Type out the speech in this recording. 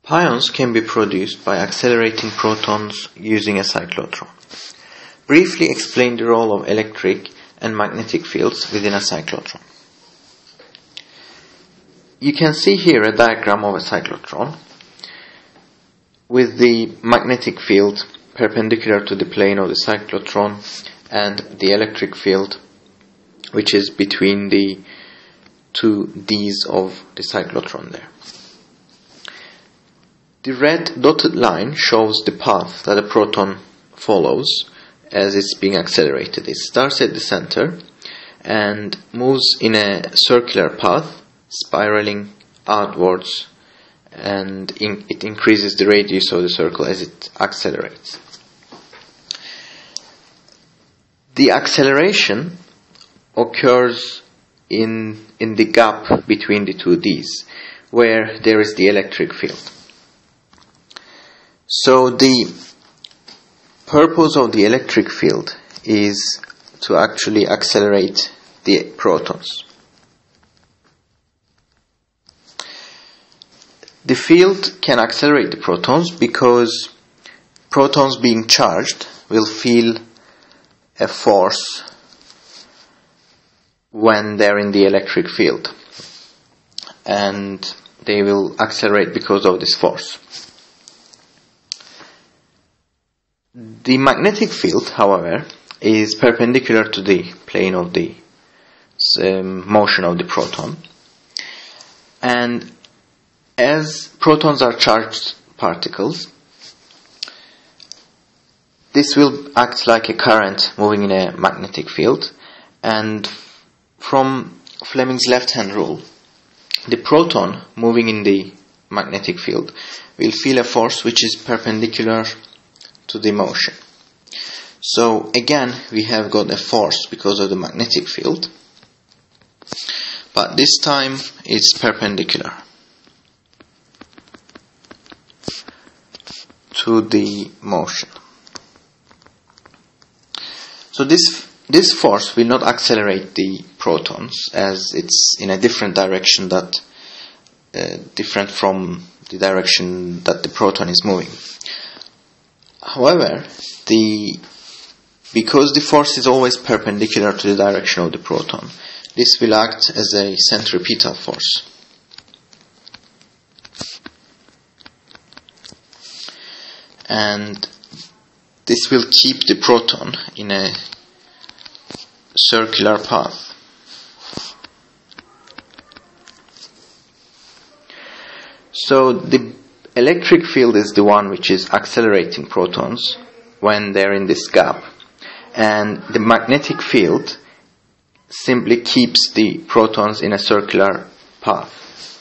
Pions can be produced by accelerating protons using a cyclotron. Briefly explain the role of electric and magnetic fields within a cyclotron. You can see here a diagram of a cyclotron with the magnetic field perpendicular to the plane of the cyclotron and the electric field which is between the two Ds of the cyclotron there. The red dotted line shows the path that a proton follows as it's being accelerated. It starts at the center and moves in a circular path, spiraling outwards, and it increases the radius of the circle as it accelerates. The acceleration occurs in the gap between the two Ds, where there is the electric field. So the purpose of the electric field is to actually accelerate the protons. The field can accelerate the protons because protons being charged will feel a force when they're in the electric field, and they will accelerate because of this force. The magnetic field, however, is perpendicular to the plane of the motion of the proton, and as protons are charged particles, this will act like a current moving in a magnetic field, and from Fleming's left-hand rule, the proton moving in the magnetic field will feel a force which is perpendicular to the motion. So again, we have got a force because of the magnetic field, but this time it's perpendicular to the motion. So this force will not accelerate the protons, as it's in a different direction that different from the direction that the proton is moving. However, because the force is always perpendicular to the direction of the proton, this will act as a centripetal force. And this will keep the proton in a circular path. So the electric field is the one which is accelerating protons when they're in this gap, and the magnetic field simply keeps the protons in a circular path.